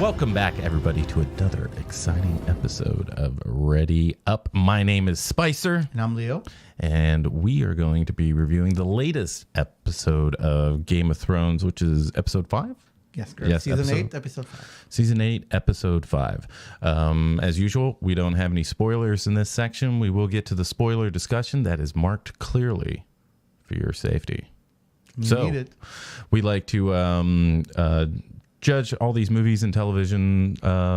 Welcome back, everybody, to another exciting episode of Ready Up. My name is Spicer. And I'm Leo. And we are going to be reviewing the latest episode of Game of Thrones, which is episode 5? Yes, correct. Yes, Season 8, episode 5. Season 8, episode 5. As usual, we don't have any spoilers in this section. We will get to the spoiler discussion that is marked clearly for your safety. We like to judge all these movies and television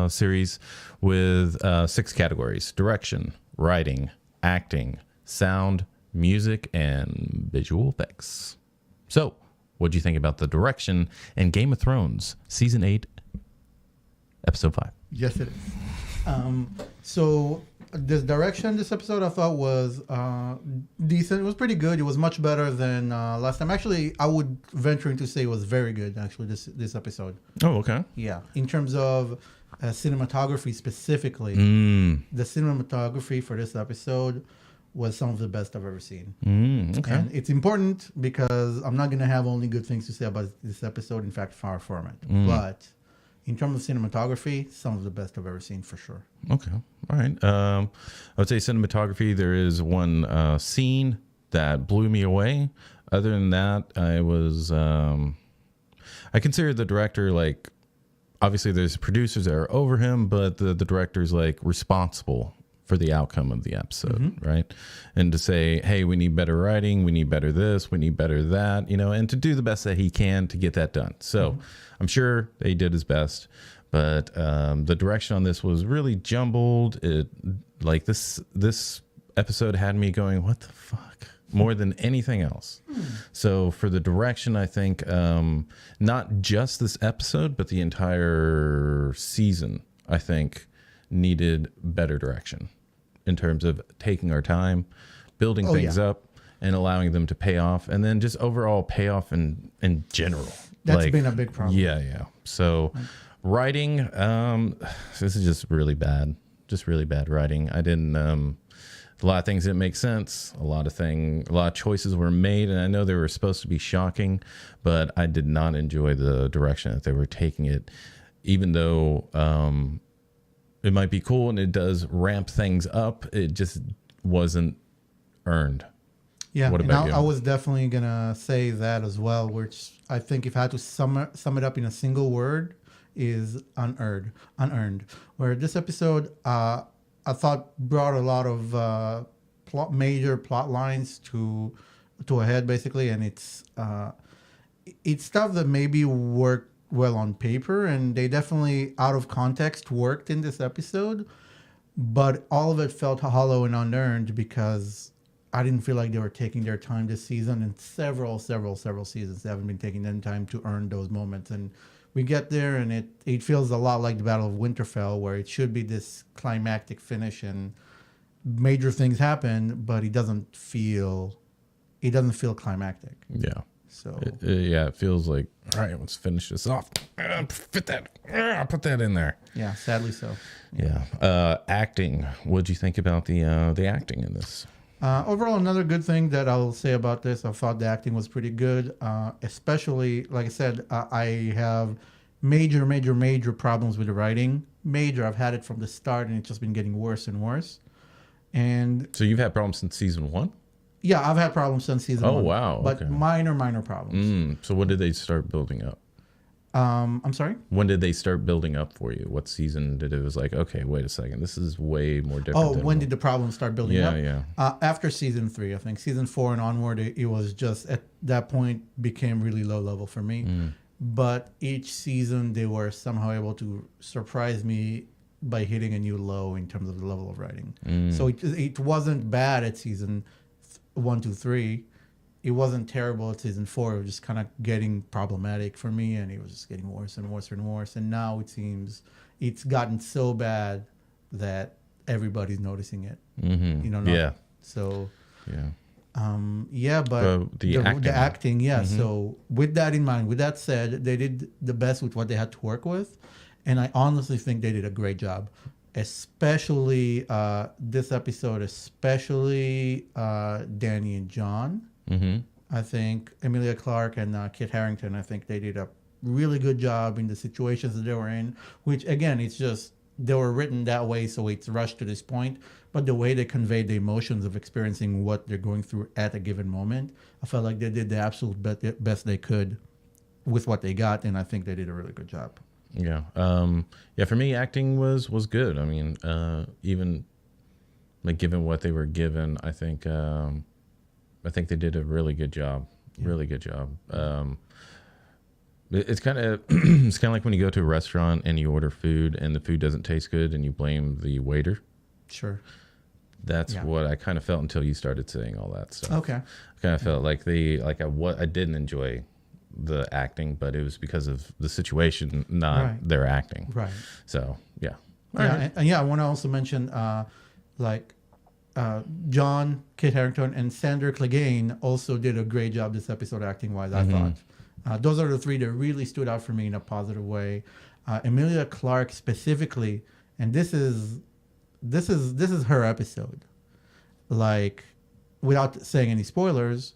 series with 6 categories: direction, writing, acting, sound, music, and visual effects. So, what do you think about the direction in Game of Thrones, Season 8, Episode 5? Yes, it is. So, this direction, this episode, I thought was decent. It was pretty good. It was much better than last time. Actually, I would venture to say it was very good, actually, this episode. Oh, okay. Yeah. In terms of cinematography specifically, the cinematography for this episode was some of the best I've ever seen. Okay. And it's important because I'm not going to have only good things to say about this episode. In fact, far from it. But in terms of cinematography, some of the best I've ever seen for sure. Okay. All right. I would say cinematography, there is one scene that blew me away. Other than that, I consider the director, like, obviously there's producers that are over him, but the director's like responsible for the outcome of the episode, right? And to say, hey, we need better writing, we need better this, we need better that, and to do the best that he can to get that done. So I'm sure they did his best, but the direction on this was really jumbled. This episode had me going, what the fuck? More than anything else. So for the direction, I think not just this episode, but the entire season, I think, needed better direction in terms of taking our time, building things up, and allowing them to pay off, and then just overall payoff in general. That's been a big problem. Yeah. So writing, this is just really bad. Just really bad writing. I didn't. A lot of things didn't make sense. A lot of choices were made, and I know they were supposed to be shocking, but I did not enjoy the direction that they were taking it, even though it might be cool and it does ramp things up. It just wasn't earned. Yeah, what about you? I was definitely going to say that as well, which I think if I had to sum it up in a single word, is unearned. Where this episode, I thought brought a lot of major plot lines to a head, basically, and it's stuff that maybe worked well on paper, and they definitely out of context worked in this episode, but all of it felt hollow and unearned because I didn't feel like they were taking their time this season, and several seasons they haven't been taking their time to earn those moments. And we get there, and it feels a lot like the Battle of Winterfell, where it should be this climactic finish and major things happen, but it doesn't feel climactic. Yeah. So it feels like, all right, let's finish this off. Put that in there. Yeah, sadly so. Yeah. Acting. What'd you think about the acting in this? Overall, another good thing that I'll say about this, I thought the acting was pretty good. Especially, like I said, I have major problems with the writing. I've had it from the start, and it's just been getting worse and worse. And so you've had problems since season 1? Yeah, I've had problems since season 1. Oh, wow. But okay. minor problems. So when did they start building up? I'm sorry? When did they start building up for you? What season did it was like, okay, wait a second, this is way more different. Oh, when did the problems start building up? Yeah. After season 3, I think. Season 4 and onward, it was just, at that point, became really low level for me. But each season, they were somehow able to surprise me by hitting a new low in terms of the level of writing. So it wasn't bad at season 1, 2, 3. It wasn't terrible at season 4. It was just kind of getting problematic for me, and it was just getting worse and worse and worse. And now it seems it's gotten so bad that everybody's noticing it. Yeah. So yeah. But the acting, So with that in mind, with that said, they did the best with what they had to work with, and I honestly think they did a great job. Especially this episode, especially Danny and John. I think Emilia Clarke and Kit Harington, I think they did a really good job in the situations that they were in, which again, it's just they were written that way, so it's rushed to this point. But the way they conveyed the emotions of experiencing what they're going through at a given moment, I felt like they did the absolute best they could with what they got, and I think they did a really good job. Yeah. Yeah, for me, acting was good. I mean, even like given what they were given, I think they did a really good job. Yeah. Really good job. It's kind of like when you go to a restaurant and you order food and the food doesn't taste good and you blame the waiter. Sure. That's what I kind of felt until you started saying all that stuff. Okay. I kind of felt like I didn't enjoy the acting, but it was because of the situation, not their acting. Right. So yeah. And I want to also mention John, Kit Harington, and Sandra Clegane also did a great job this episode acting wise. I thought those are the three that really stood out for me in a positive way. Emilia Clarke specifically, and this is her episode. Like, without saying any spoilers,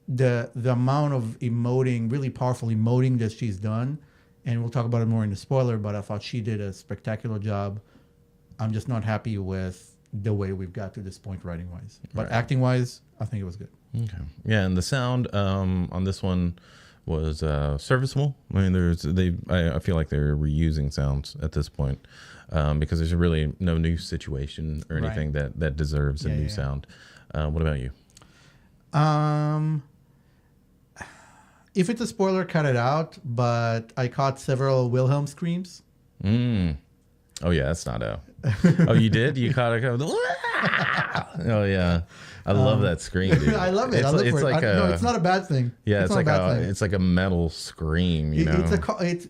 the amount of really powerful emoting that she's done, and we'll talk about it more in the spoiler, but I thought she did a spectacular job. I'm just not happy with the way we've got to this point writing wise, but acting wise, I think it was good. Okay. Yeah, and the sound on this one was serviceable. I mean, I feel like they're reusing sounds at this point because there's really no new situation or anything that deserves a new sound. What about you? If it's a spoiler, cut it out. But I caught several Wilhelm screams. Oh yeah, that's not a. Oh, you did? You caught a. Oh yeah, I love that scream, dude. I love it. No, it's not a bad thing. Yeah, it's like a metal scream. You know,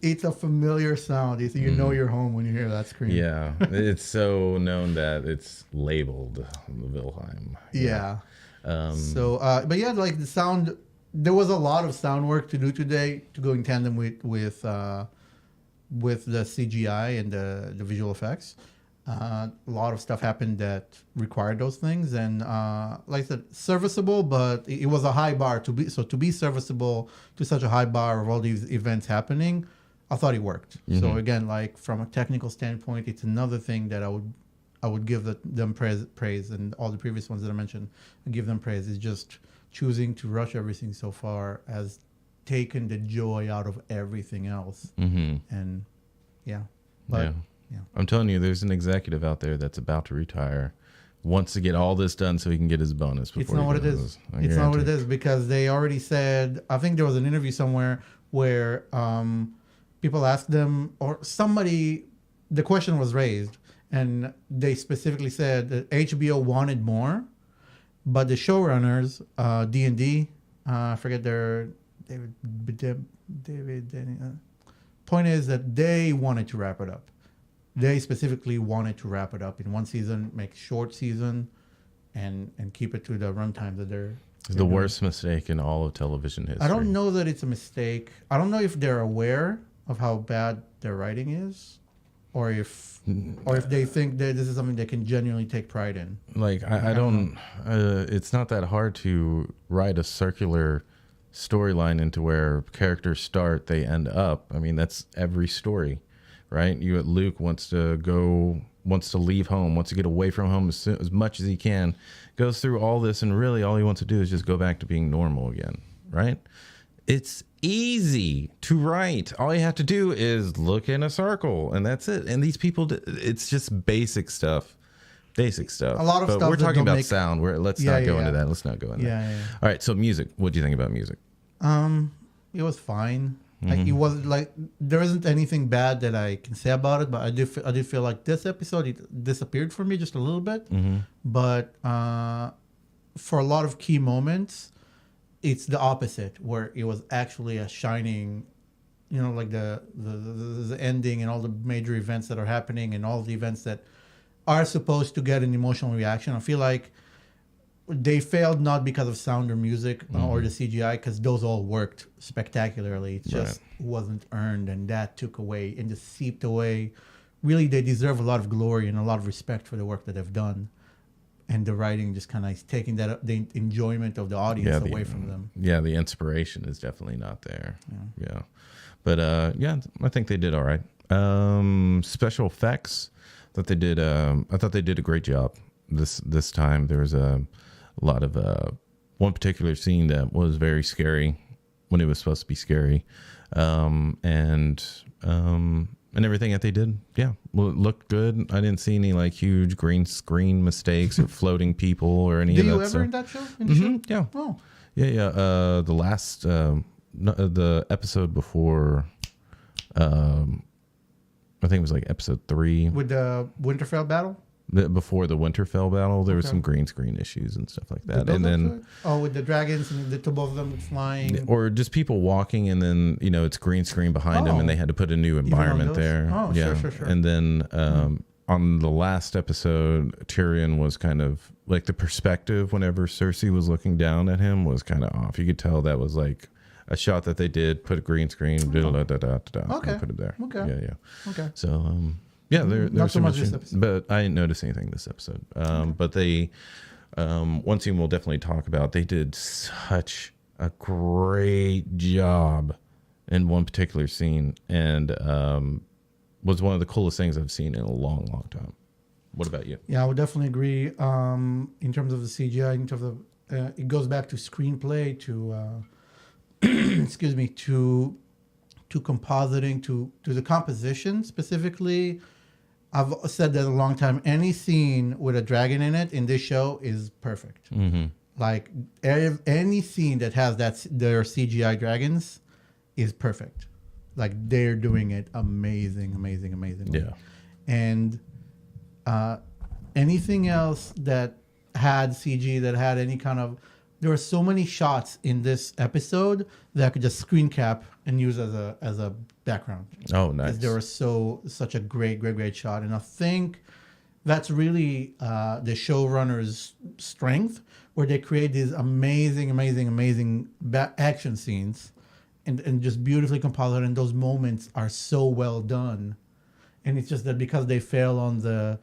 it's a familiar sound. You know you're home when you hear that scream. Yeah, it's so known that it's labeled Wilhelm. Yeah. But yeah, like the sound. There was a lot of sound work to do today to go in tandem with the CGI and the visual effects. A lot of stuff happened that required those things, and like I said, serviceable, but it was a high bar to be serviceable to such a high bar of all these events happening. I thought it worked. Mm-hmm. So again, like from a technical standpoint, it's another thing that I would give them praise, and all the previous ones that I mentioned, I give them praise. Is just choosing to rush everything so far has taken the joy out of everything else. Mm-hmm. And yeah. I'm telling you, there's an executive out there that's about to retire, wants to get all this done so he can get his bonus. It's not what it is. It's not what it is, because they already said, I think there was an interview somewhere where people asked them, or somebody, the question was raised, and they specifically said that HBO wanted more, but the showrunners, D&D, I forget their David. Point is that they wanted to wrap it up. They specifically wanted to wrap it up in one season, make short season, and keep it to the runtime that they're the worst mistake in all of television history. I don't know that it's a mistake. I don't know if they're aware of how bad their writing is, or if they think that this is something they can genuinely take pride in. Like I don't. It's not that hard to write a circular storyline into where characters start, they end up. I mean, that's every story, right? Luke wants to leave home, wants to get away from home as much as he can, goes through all this, and really all he wants to do is just go back to being normal again, right? It's easy to write. All you have to do is look in a circle, and that's it. And these people, it's just basic stuff. A lot of stuff. But we're talking about sound. Let's not go into that. Let's not go into that. All right. So music. What do you think about music? It was fine. Mm-hmm. Like, it wasn't like there isn't anything bad that I can say about it, but I did feel like this episode it disappeared for me just a little bit. Mm-hmm. But for a lot of key moments, it's the opposite, where it was actually a shining, like the ending and all the major events that are happening and all the events that are supposed to get an emotional reaction. I feel like they failed not because of sound or music or the CGI, because those all worked spectacularly. It just wasn't earned, and that took away and just seeped away. Really, they deserve a lot of glory and a lot of respect for the work that they've done. And the writing just kind of taking the enjoyment of the audience away from them. Yeah, the inspiration is definitely not there. Yeah. But yeah, I think they did all right. Special effects that they did. I thought they did a great job this time. There was a lot of one particular scene that was very scary when it was supposed to be scary, and everything that they did, yeah, well, it looked good. I didn't see any like huge green screen mistakes or floating people or any of that. Did you ever in that show? In the show? Yeah. Oh. Yeah. The last the episode before, I think it was like episode 3 With the Winterfell battle. Before the Winterfell battle, there was some green screen issues and stuff like that, and then with the dragons and the two both of them flying, or just people walking, and then it's green screen behind them, and they had to put a new environment there. Oh, yeah, sure. And then on the last episode, Tyrion was kind of like the perspective whenever Cersei was looking down at him was kind of off. You could tell that was like a shot that they did, put a green screen, Okay. and put it there. Okay. Yeah. Okay. So yeah, there Not was so much this episode. but I didn't notice anything this episode. But they, one scene we'll definitely talk about. They did such a great job in one particular scene, and was one of the coolest things I've seen in a long, long time. What about you? Yeah, I would definitely agree. In terms of the CGI, in terms of it goes back to screenplay, to excuse me, to compositing, to the composition specifically. I've said that a long time. Any scene with a dragon in it in this show is perfect. Mm-hmm. Like any scene that has their CGI dragons is perfect. Like they're doing it amazingly. Yeah. And anything else that had CG, that had any kind of, there were so many shots in this episode that I could just screen cap and use as a background. Oh, nice. There was such a great shot, and I think that's really the showrunner's strength, where they create these amazing action scenes, and just beautifully composited, and those moments are so well done. And it's just that because they fail on the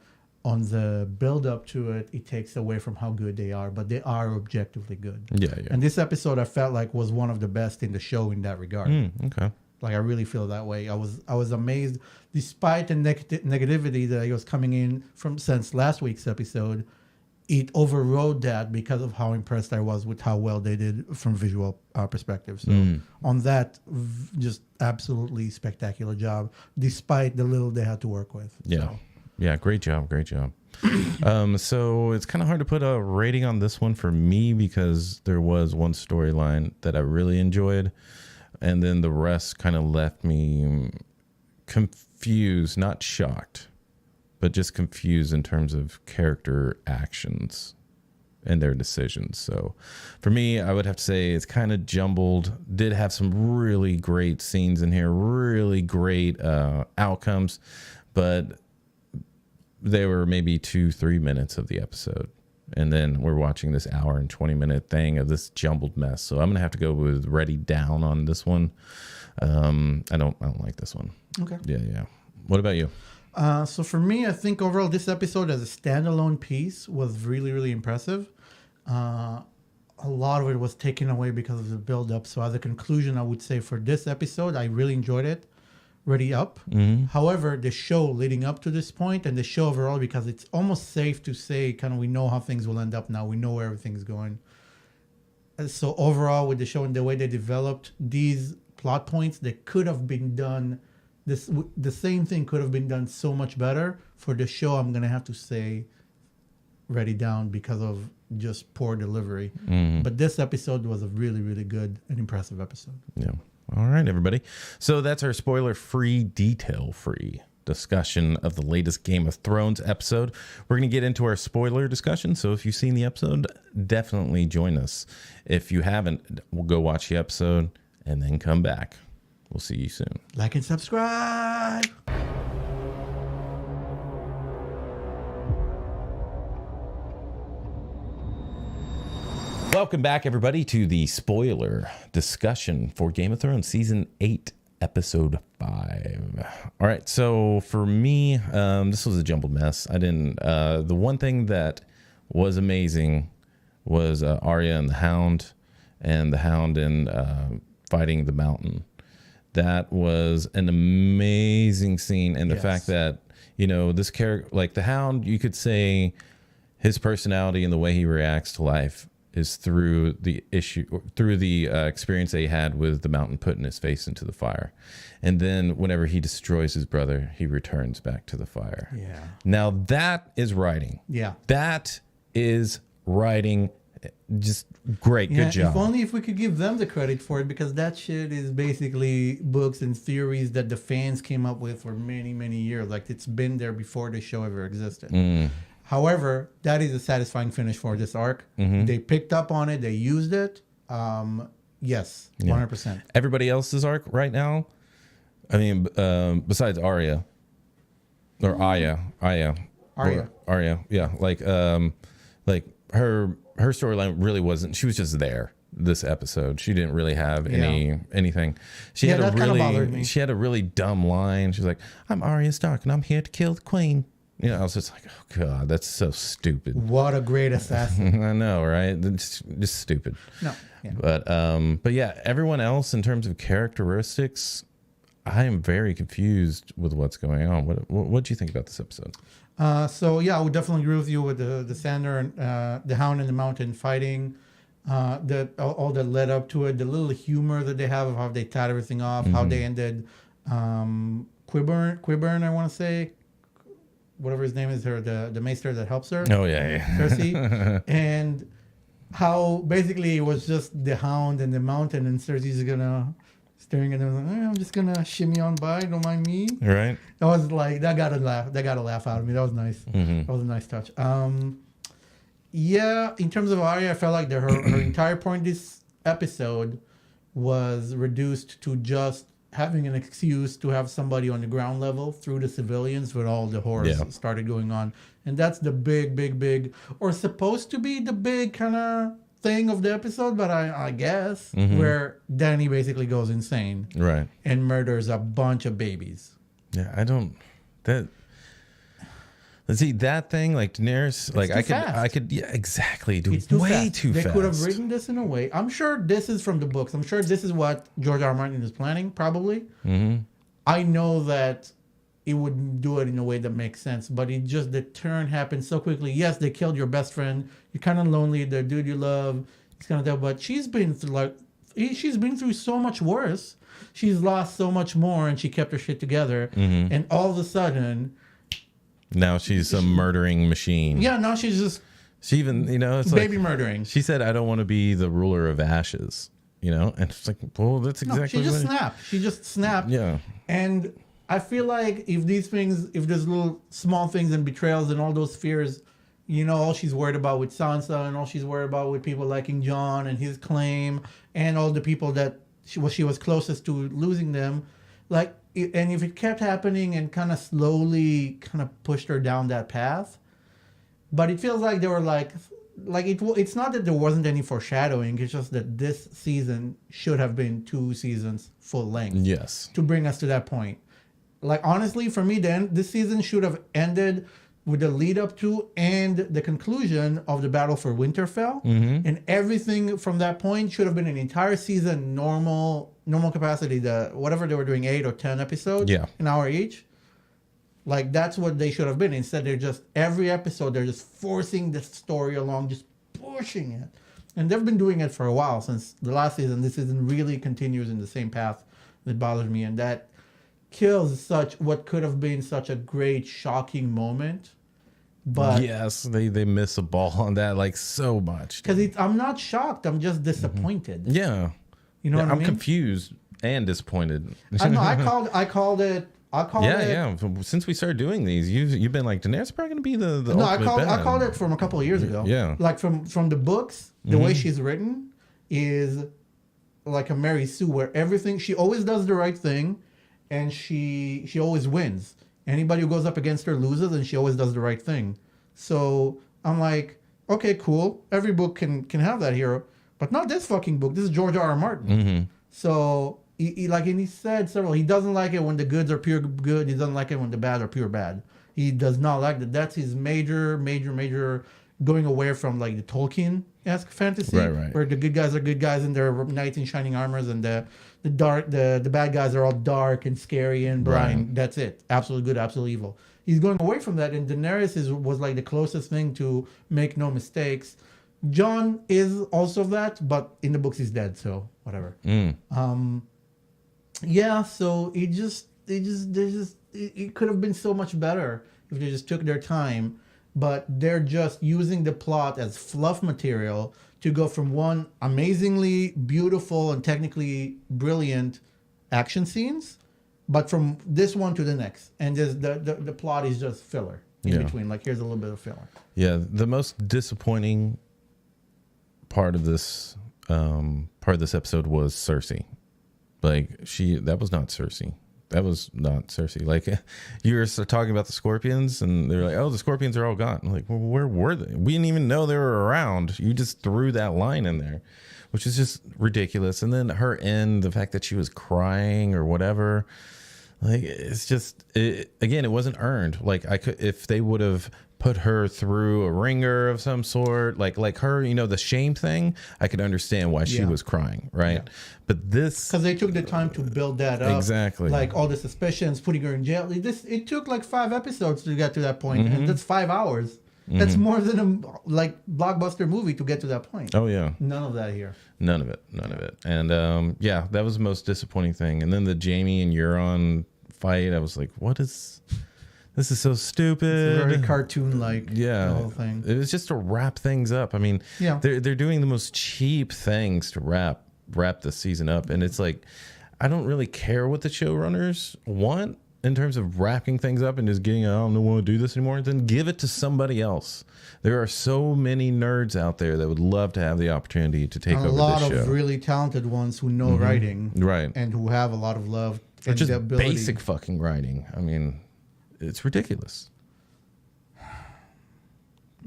build up to it, it takes away from how good they are, but they are objectively good. Yeah. And this episode I felt like was one of the best in the show in that regard. Okay. Like I really feel that way. I was amazed, despite the negativity that was coming in since last week's episode. It overrode that because of how impressed I was with how well they did from visual perspective. So on that, just absolutely spectacular job, despite the little they had to work with. Yeah. So. Yeah, great job. So it's kind of hard to put a rating on this one for me because there was one storyline that I really enjoyed, and then the rest kind of left me confused, not shocked, but just confused in terms of character actions and their decisions. So for me, I would have to say it's kind of jumbled. Did have some really great scenes in here, really great outcomes, but they were maybe 2-3 minutes of the episode, and then we're watching this hour and 20-minute thing of this jumbled mess. So I'm gonna have to go with ready down on this one. I don't like this one. Okay. Yeah. What about you? So for me, I think overall this episode as a standalone piece was really impressive. A lot of it was taken away because of the build-up. So as a conclusion, I would say for this episode, I really enjoyed it. Ready up. Mm-hmm. However, the show leading up to this point and the show overall, because it's almost safe to say kind of we know how things will end up now. We know where everything's going. So overall with the show and the way they developed these plot points, that could have been done, the same thing could have been done so much better. For the show, I'm going to have to say ready down because of just poor delivery. Mm-hmm. But this episode was a really good and impressive episode. Yeah. All right, everybody. So that's our spoiler-free, detail-free discussion of the latest Game of Thrones episode. We're going to get into our spoiler discussion. So if you've seen the episode, definitely join us. If you haven't, we'll go watch the episode and then come back. We'll see you soon. Like and subscribe. Welcome back, everybody, to the spoiler discussion for Game of Thrones Season 8, Episode 5. All right, so for me, this was a jumbled mess. I didn't... the one thing that was amazing was Arya and the Hound in fighting the Mountain. That was an amazing scene. And the fact that, you know, this character, like the Hound, you could say his personality and the way he reacts to life is through the experience that he had with the mountain putting his face into the fire. And then whenever he destroys his brother, he returns back to the fire. Yeah. Now that is writing. Yeah. That is writing. Just great. Good job. If only if we could give them the credit for it, because that shit is basically books and theories that the fans came up with for many, many years. Like, it's been there before the show ever existed. However, that is a satisfying finish for this arc. They picked up on it. They used it. Yes, 100%. Everybody else's arc right now, I mean, besides Arya. Or Arya. Yeah. Like her storyline really wasn't, she was just there this episode. She didn't really have anything. She had a really dumb line. She's like, I'm Arya Stark and I'm here to kill the queen. You know, I was just like, oh God, that's so stupid. What a great assassin. I know, right? It's just stupid. No. Yeah. But yeah, everyone else in terms of characteristics, I am very confused with what's going on. What do you think about this episode? So yeah, I would definitely agree with you with the Sander and the Hound in the Mountain fighting. All that led up to it, the little humor that they have of how they tied everything off, how they ended Quiburn, I want to say, whatever his name is, the maester that helps her. Oh yeah. Cersei, and how basically it was just the Hound and the Mountain, and Cersei's gonna staring at them like, I'm just gonna shimmy on by, don't mind me. Right. That was like that got a laugh out of me. That was nice. That was a nice touch. Yeah, in terms of Arya, I felt like her entire point this episode was reduced to just having an excuse to have somebody on the ground level through the civilians when all the horrors started going on. And that's the big, or supposed to be the big kind of thing of the episode, but I guess, where Dany basically goes insane. Right. And murders a bunch of babies. Yeah, let's see that thing, like Daenerys, like I could, yeah, exactly. Dude, it's too way fast. too fast. They could have written this in a way. I'm sure this is from the books. I'm sure this is what George R. R. Martin is planning, probably. I know that it would do it in a way that makes sense, but the turn happened so quickly. Yes, they killed your best friend. You're kind of lonely. The dude you love, it's kind of that. But she's been through so much worse. She's lost so much more, and she kept her shit together. And all of a sudden, now she's a murdering machine. Yeah, now she's just. She even, it's baby like, murdering. She said, "I don't want to be the ruler of ashes." And it's like, well, that's exactly. She just snapped. Yeah. And I feel like if there's little small things and betrayals and all those fears, all she's worried about with Sansa and all she's worried about with people liking Jon and his claim and all the people that she was closest to losing them, and if it kept happening and kind of slowly kind of pushed her down that path, but it feels like they were it's not that there wasn't any foreshadowing. It's just that this season should have been 2 seasons full length. Yes. To bring us to that point. Honestly, for me, then this season should have ended with the lead up to and the conclusion of the battle for Winterfell, and everything from that point should have been an entire season, normal capacity. Whatever they were doing, 8 or 10 episodes, an hour each. That's what they should have been. Instead, they're just every episode they're just forcing the story along, just pushing it, and they've been doing it for a while since the last season. This season really continues in the same path. That bothers me, and that kills what could have been such a great, shocking moment. But yes, they miss a ball on that so much. Because I'm not shocked. I'm just disappointed. Yeah, you know what I mean? I'm confused and disappointed. I know. I called it. Yeah. Since we started doing these, you've been like, Daenerys probably going to be the no. ultimate I called it from a couple of years ago. Yeah. From the books, the way she's written is like a Mary Sue, where everything she always does the right thing, and she always wins. Anybody who goes up against her loses, and she always does the right thing. So I'm like, okay, cool. Every book can have that hero, but not this fucking book. This is George R. R. Martin. So he said several. He doesn't like it when the goods are pure good. He doesn't like it when the bad are pure bad. He does not like that. That's his major going away from like the Tolkien-esque fantasy, Right. where the good guys are good guys in their knights in shining armors, and the bad guys are all dark and scary and blind. Right. That's it. Absolute good, absolute evil. He's going away from that, and Daenerys was like the closest thing to make no mistakes. Jon is also that, but in the books he's dead, so whatever. Yeah, so it could have been so much better if they just took their time, but they're just using the plot as fluff material to go from one amazingly beautiful and technically brilliant action scenes, but from this one to the next, and just the plot is just filler in between. Like, here's a little bit of filler. Yeah, the most disappointing part of this episode was Cersei. Like, that was not Cersei. That was not Cersei. Like, you were talking about the scorpions, and they're like, "Oh, the scorpions are all gone." I'm like, well, where were they? We didn't even know they were around. You just threw that line in there, which is just ridiculous. And then her end, the fact that she was crying or whatever, like, it's just, again, it wasn't earned. Like, if they would have put her through a ringer of some sort, like her, the shame thing, I could understand why she was crying, right? Yeah. But this, because they took the time to build that up, exactly, like all the suspicions, putting her in jail. It took like 5 episodes to get to that point, and that's 5 hours. That's more than a blockbuster movie to get to that point. Oh yeah, none of that here. None of it. And that was the most disappointing thing. And then the Jaime and Euron fight, I was like, what is? This is so stupid. It's very cartoon-like. Yeah, the whole thing. It was just to wrap things up. I mean, they're doing the most cheap things to wrap the season up, and it's like, I don't really care what the showrunners want in terms of wrapping things up and just getting, I don't want to do this anymore. Then give it to somebody else. There are so many nerds out there that would love to have the opportunity to take over this show. A lot of really talented ones who know writing, right, and who have a lot of love and just the ability. Basic fucking writing. I mean, it's ridiculous.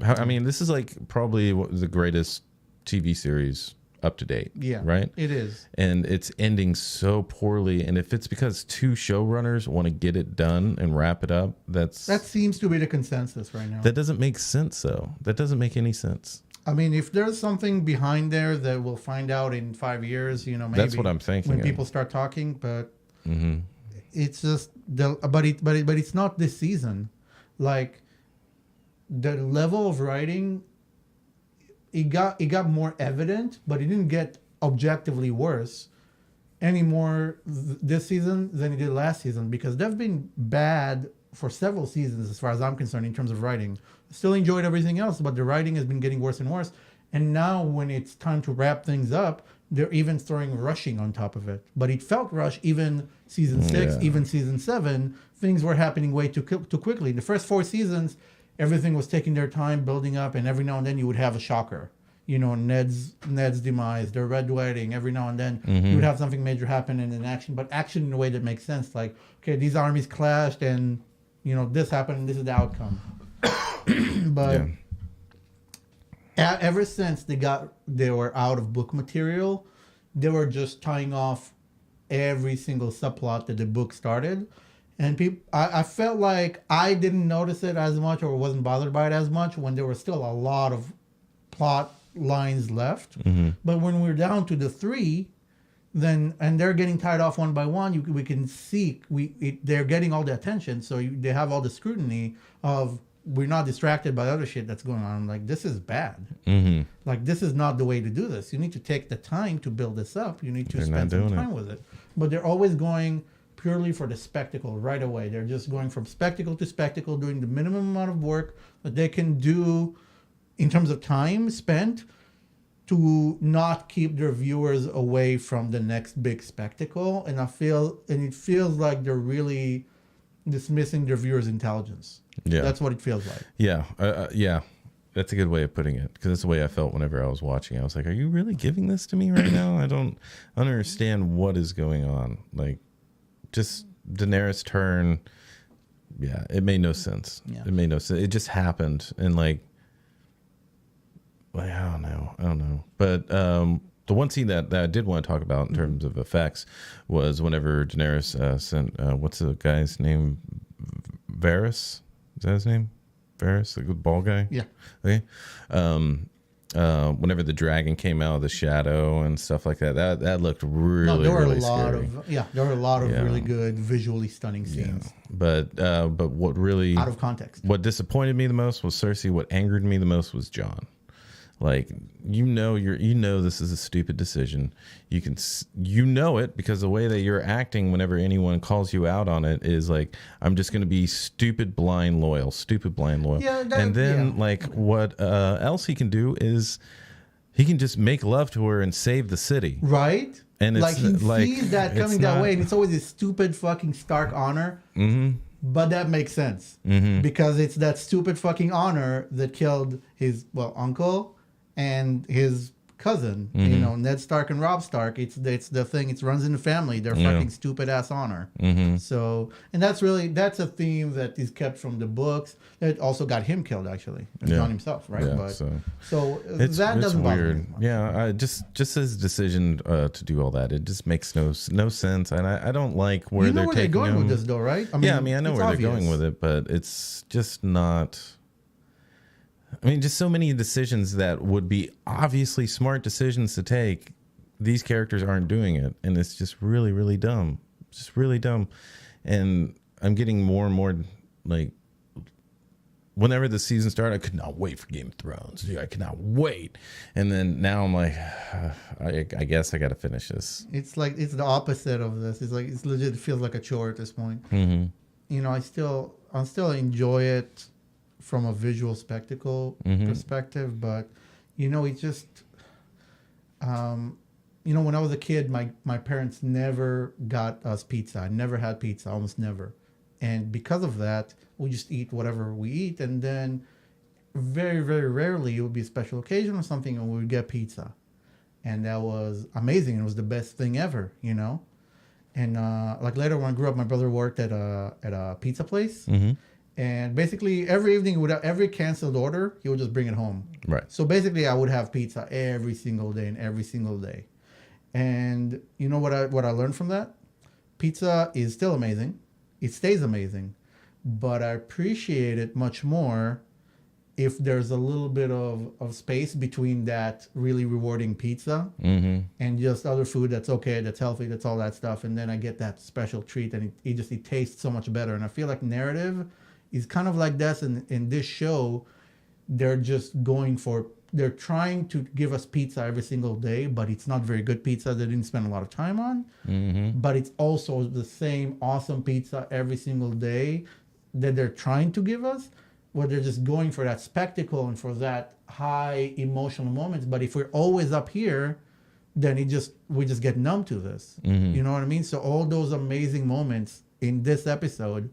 I mean, this is like probably the greatest TV series up to date. Yeah, right. It is, and it's ending so poorly. And if it's because 2 showrunners want to get it done and wrap it up, that seems to be the consensus right now. That doesn't make sense, though. That doesn't make any sense. I mean, if there's something behind there that we'll find out in 5 years, maybe that's what I'm thinking. When people start talking, but it's just but it's not this season. Like, the level of writing, it got more evident, but it didn't get objectively worse anymore this season than it did last season, because they've been bad for several seasons as far as I'm concerned in terms of writing. Still enjoyed everything else, but the writing has been getting worse and worse. And now when it's time to wrap things up, they're even throwing rushing on top of it. But it felt rushed even season 6, even season 7. Things were happening way too quickly. The first 4 seasons, everything was taking their time building up, and every now and then you would have a shocker. Ned's demise, the Red Wedding. Every now and then you would have something major happen in an action, but action in a way that makes sense. Like, okay, these armies clashed, and this happened, and this is the outcome. But ever since they were out of book material, they were just tying off every single subplot that the book started. And I felt like I didn't notice it as much, or wasn't bothered by it as much, when there were still a lot of plot lines left. But when we're down to the 3, and they're getting tied off one by one, we can see they're getting all the attention, so they have all the scrutiny of, we're not distracted by other shit that's going on. Like, this is bad. Like, this is not the way to do this. You need to take the time to build this up. You need to spend some time with it. But they're always going purely for the spectacle right away. They're just going from spectacle to spectacle, doing the minimum amount of work that they can do in terms of time spent to not keep their viewers away from the next big spectacle. And it feels like they're really dismissing their viewers' intelligence. Yeah, that's what it feels like. Yeah, yeah, that's a good way of putting it, because that's the way I felt whenever I was watching. I was like, "Are you really giving this to me right now? I don't understand what is going on." Like, just Daenerys' turn. Yeah, it made no sense. Yeah. It made no sense. It just happened, and like I don't know. But the one scene that I did want to talk about in terms of effects was whenever Daenerys sent what's the guy's name? Varys? Is that his name? Ferris, the good ball guy. Yeah. Okay. Whenever the dragon came out of the shadow and stuff like that, that looked really, No, there were really a lot scary. there were a lot of Yeah. really good, visually stunning scenes. But what really Out of context. what disappointed me the most was Cersei. What angered me the most was Jon. Like, this is a stupid decision. You know it because the way that you're acting whenever anyone calls you out on it is like, I'm just going to be stupid, blind loyal. Yeah, And then what else he can do is he can just make love to her and save the city. Right? And it's like he sees that coming that way, and it's always this stupid fucking Stark honor. Mm-hmm. But that makes sense because it's that stupid fucking honor that killed his uncle and his cousin. You know, Ned Stark and Robb Stark. It's the thing. It runs in the family. Their fucking stupid ass honor. So, and that's a theme that is kept from the books. That also got him killed actually, Jon himself, right? Yeah, but so that doesn't bother me. Yeah, just his decision to do all that, it just makes no sense, and I don't like where they're taking going him. with this, though, right? I mean, I know where they're going with it, but it's just not. I mean, just so many decisions that would be obviously smart decisions to take. These characters aren't doing it, and it's just really, really dumb. Just really dumb, and I'm getting more and more like. Whenever the season started, I could not wait for Game of Thrones. Dude, I could not wait. And then now I'm like, I guess I got to finish this. It's like it's the opposite of this. It's like it's legit. It feels like a chore at this point. Mm-hmm. You know, I still enjoy it from a visual spectacle perspective, but it just, when I was a kid, my parents never got us pizza. I never had pizza, almost never, and because of that, we just eat whatever we eat, and then very, very rarely it would be a special occasion or something, and we would get pizza, and that was amazing. It was the best thing ever, And like later when I grew up, my brother worked at a pizza place. And basically every evening, without every canceled order, he would just bring it home. Right. So basically I would have pizza every single day. And you know what I learned from that? Pizza is still amazing. It stays amazing. But I appreciate it much more if there's a little bit of space between that really rewarding pizza and just other food that's okay, that's healthy, that's all that stuff. And then I get that special treat, and it tastes so much better. And I feel like narrative is kind of like this in this show. They're trying to give us pizza every single day, but it's not very good pizza. They didn't spend a lot of time on. But it's also the same awesome pizza every single day that they're trying to give us, where they're just going for that spectacle and for that high emotional moments. But if we're always up here, then we just get numb to this. You know what I mean? So all those amazing moments in this episode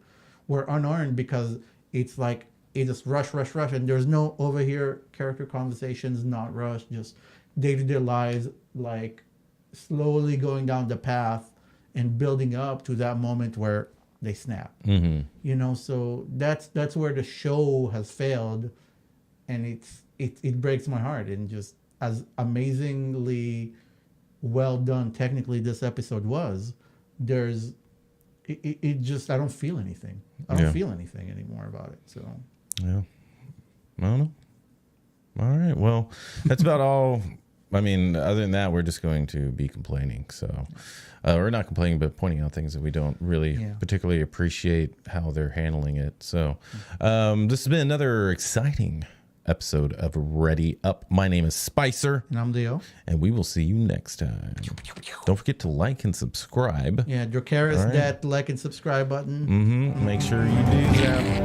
were unearned because it's like it just rush, and there's no over here character conversations, not rushed, just day-to-day lives, like slowly going down the path and building up to that moment where they snap. So that's where the show has failed, and it breaks my heart. And just as amazingly well done technically this episode was, it just, I don't feel anything. I don't feel anything anymore about it. So yeah, I don't know. All right, well, that's about all. I mean, other than that, we're just going to be complaining. So we're not complaining, but pointing out things that we don't really particularly appreciate how they're handling it. So this has been another exciting episode of Ready Up. My name is Spicer. And I'm Leo. And we will see you next time. Don't forget to like and subscribe. Yeah, Dracarys, that like and subscribe button. Make sure you do that.